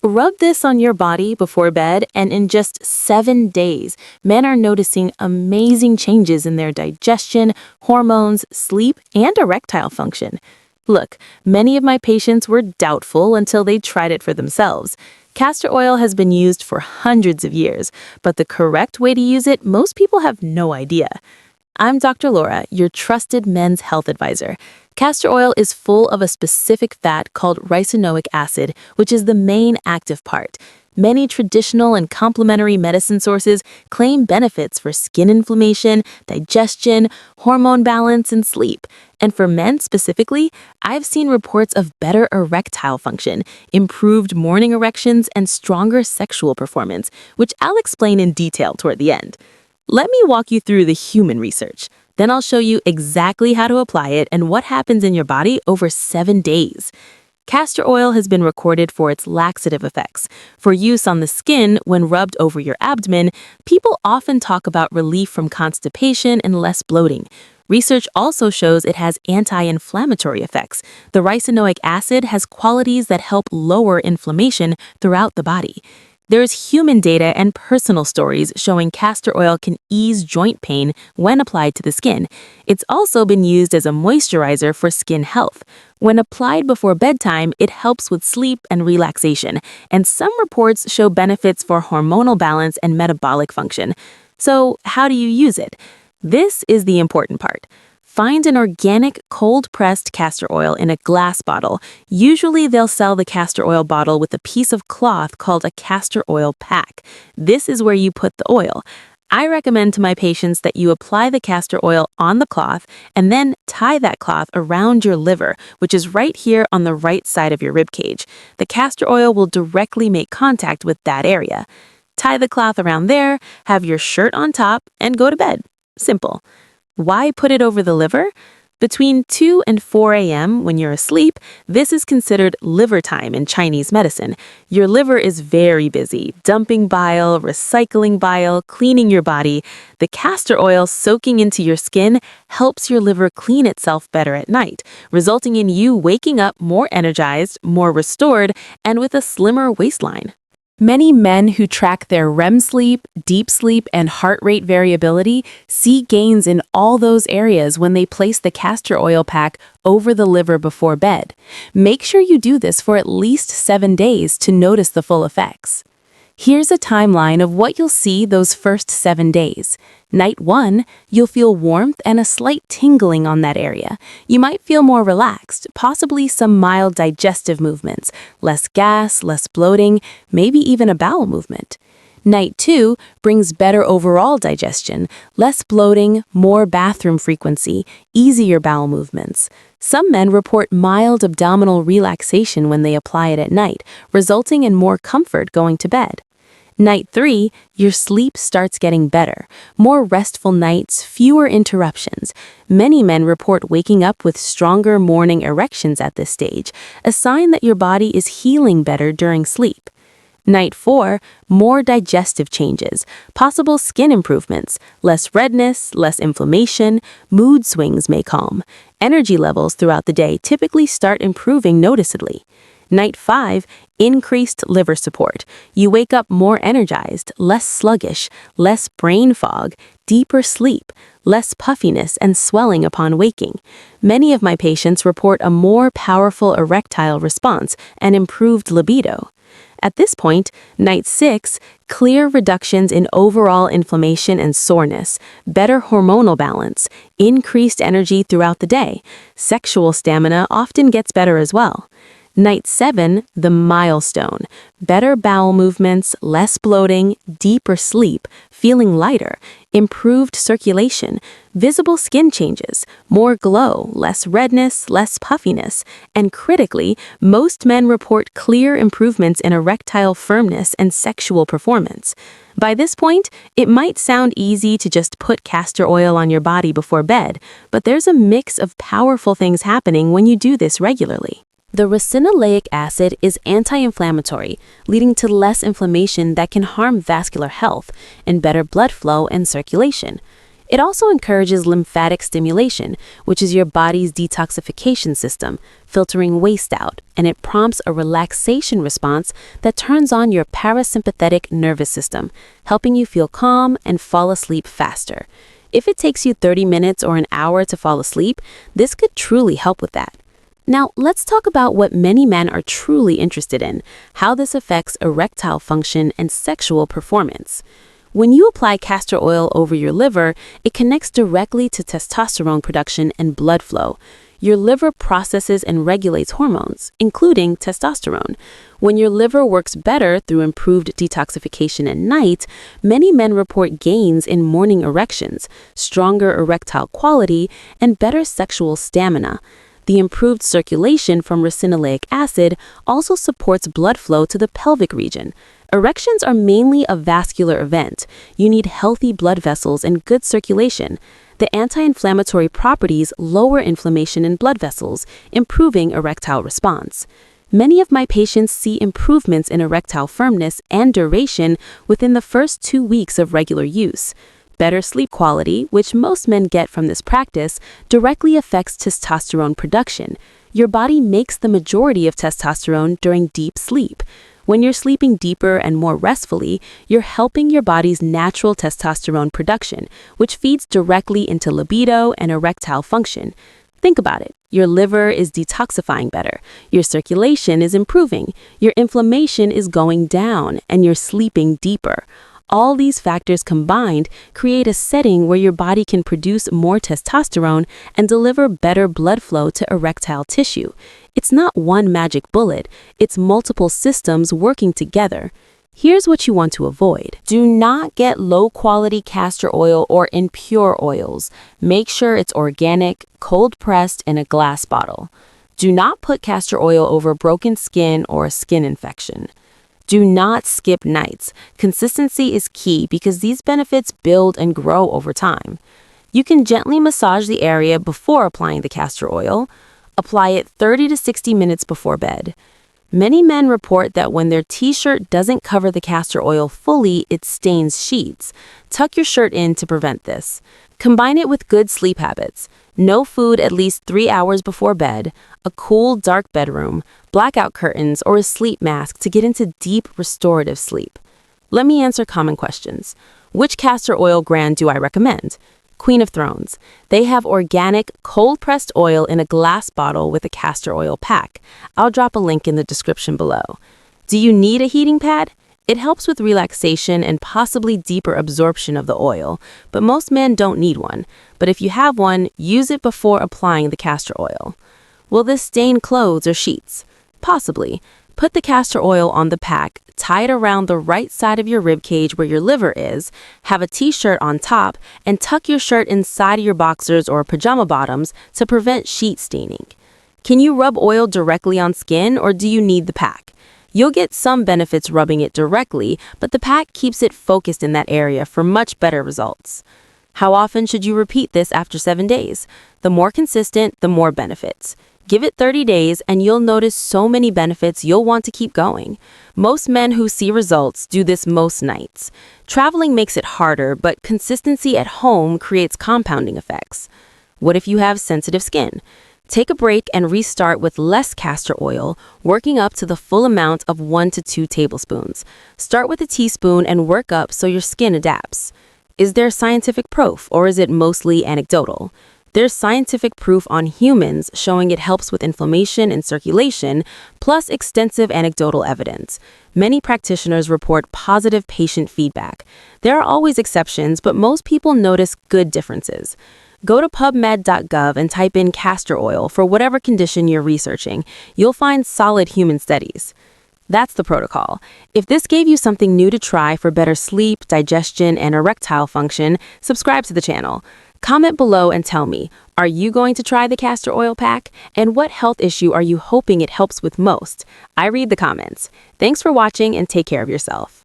Rub this on your body before bed, and in just 7 days, men are noticing amazing changes in their digestion, hormones, sleep, and erectile function. Look, many of my patients were doubtful until they tried it for themselves. Castor oil has been used for hundreds of years, but the correct way to use it, most people have no idea. I'm Dr. Laura, your trusted men's health advisor. Castor oil is full of a specific fat called ricinoic acid, which is the main active part. Many traditional and complementary medicine sources claim benefits for skin inflammation, digestion, hormone balance, and sleep. And for men specifically, I've seen reports of better erectile function, improved morning erections, and stronger sexual performance, which I'll explain in detail toward the end. Let me walk you through the human research. Then I'll show you exactly how to apply it and what happens in your body over 7 days. Castor oil has been recorded for its laxative effects. For use on the skin when rubbed over your abdomen, people often talk about relief from constipation and less bloating. Research also shows it has anti-inflammatory effects. The ricinoic acid has qualities that help lower inflammation throughout the body. There's human data and personal stories showing castor oil can ease joint pain when applied to the skin. It's also been used as a moisturizer for skin health. When applied before bedtime, it helps with sleep and relaxation, and some reports show benefits for hormonal balance and metabolic function. So, how do you use it? This is the important part. Find an organic, cold-pressed castor oil in a glass bottle. Usually they'll sell the castor oil bottle with a piece of cloth called a castor oil pack. This is where you put the oil. I recommend to my patients that you apply the castor oil on the cloth and then tie that cloth around your liver, which is right here on the right side of your rib cage. The castor oil will directly make contact with that area. Tie the cloth around there, have your shirt on top, and go to bed. Simple. Why put it over the liver? Between 2 and 4 a.m. when you're asleep, this is considered liver time in Chinese medicine. Your liver is very busy, dumping bile, recycling bile, cleaning your body. The castor oil soaking into your skin helps your liver clean itself better at night, resulting in you waking up more energized, more restored, and with a slimmer waistline. Many men who track their REM sleep, deep sleep, and heart rate variability see gains in all those areas when they place the castor oil pack over the liver before bed. Make sure you do this for at least 7 days to notice the full effects. Here's a timeline of what you'll see those first 7 days. Night 1, you'll feel warmth and a slight tingling on that area. You might feel more relaxed, possibly some mild digestive movements, less gas, less bloating, maybe even a bowel movement. Night 2 brings better overall digestion, less bloating, more bathroom frequency, easier bowel movements. Some men report mild abdominal relaxation when they apply it at night, resulting in more comfort going to bed. Night 3, your sleep starts getting better. More restful nights, fewer interruptions. Many men report waking up with stronger morning erections at this stage, a sign that your body is healing better during sleep. Night 4, more digestive changes, possible skin improvements, less redness, less inflammation, mood swings may calm. Energy levels throughout the day typically start improving noticeably. Night 5, increased liver support. You wake up more energized, less sluggish, less brain fog, deeper sleep, less puffiness and swelling upon waking. Many of my patients report a more powerful erectile response and improved libido. At this point, night 6, clear reductions in overall inflammation and soreness, better hormonal balance, increased energy throughout the day. Sexual stamina often gets better as well. Night 7, the milestone. Better bowel movements, less bloating, deeper sleep, feeling lighter, improved circulation, visible skin changes, more glow, less redness, less puffiness, and critically, most men report clear improvements in erectile firmness and sexual performance. By this point, it might sound easy to just put castor oil on your body before bed, but there's a mix of powerful things happening when you do this regularly. The ricinoleic acid is anti-inflammatory, leading to less inflammation that can harm vascular health and better blood flow and circulation. It also encourages lymphatic stimulation, which is your body's detoxification system, filtering waste out, and it prompts a relaxation response that turns on your parasympathetic nervous system, helping you feel calm and fall asleep faster. If it takes you 30 minutes or an hour to fall asleep, this could truly help with that. Now, let's talk about what many men are truly interested in, how this affects erectile function and sexual performance. When you apply castor oil over your liver, it connects directly to testosterone production and blood flow. Your liver processes and regulates hormones, including testosterone. When your liver works better through improved detoxification at night, many men report gains in morning erections, stronger erectile quality, and better sexual stamina. The improved circulation from ricinoleic acid also supports blood flow to the pelvic region. Erections are mainly a vascular event. You need healthy blood vessels and good circulation. The anti-inflammatory properties lower inflammation in blood vessels, improving erectile response. Many of my patients see improvements in erectile firmness and duration within the first 2 weeks of regular use. Better sleep quality, which most men get from this practice, directly affects testosterone production. Your body makes the majority of testosterone during deep sleep. When you're sleeping deeper and more restfully, you're helping your body's natural testosterone production, which feeds directly into libido and erectile function. Think about it. Your liver is detoxifying better, your circulation is improving, your inflammation is going down, and you're sleeping deeper. All these factors combined create a setting where your body can produce more testosterone and deliver better blood flow to erectile tissue. It's not one magic bullet, it's multiple systems working together. Here's what you want to avoid. Do not get low-quality castor oil or impure oils. Make sure it's organic, cold-pressed in a glass bottle. Do not put castor oil over broken skin or a skin infection. Do not skip nights. Consistency is key because these benefits build and grow over time. You can gently massage the area before applying the castor oil. Apply it 30 to 60 minutes before bed. Many men report that when their t-shirt doesn't cover the castor oil fully, it stains sheets. Tuck your shirt in to prevent this. Combine it with good sleep habits. No food at least 3 hours before bed, a cool, dark bedroom, blackout curtains, or a sleep mask to get into deep, restorative sleep. Let me answer common questions. Which castor oil brand do I recommend? Queen of Thrones. They have organic, cold-pressed oil in a glass bottle with a castor oil pack. I'll drop a link in the description below. Do you need a heating pad? It helps with relaxation and possibly deeper absorption of the oil, but most men don't need one. But if you have one, use it before applying the castor oil. Will this stain clothes or sheets? Possibly. Put the castor oil on the pack, tie it around the right side of your rib cage where your liver is, have a t-shirt on top, and tuck your shirt inside of your boxers or pajama bottoms to prevent sheet staining. Can you rub oil directly on skin, or do you need the pack? You'll get some benefits rubbing it directly, but the pack keeps it focused in that area for much better results. How often should you repeat this after 7 days? The more consistent, the more benefits. Give it 30 days and you'll notice so many benefits you'll want to keep going. Most men who see results do this most nights. Traveling makes it harder, but consistency at home creates compounding effects. What if you have sensitive skin? Take a break and restart with less castor oil, working up to the full amount of 1 to 2 tablespoons. Start with a teaspoon and work up so your skin adapts. Is there scientific proof, or is it mostly anecdotal? There's scientific proof on humans showing it helps with inflammation and circulation, plus extensive anecdotal evidence. Many practitioners report positive patient feedback. There are always exceptions, but most people notice good differences. Go to PubMed.gov and type in castor oil for whatever condition you're researching. You'll find solid human studies. That's the protocol. If this gave you something new to try for better sleep, digestion, and erectile function, subscribe to the channel. Comment below and tell me, are you going to try the castor oil pack? And what health issue are you hoping it helps with most? I read the comments. Thanks for watching and take care of yourself.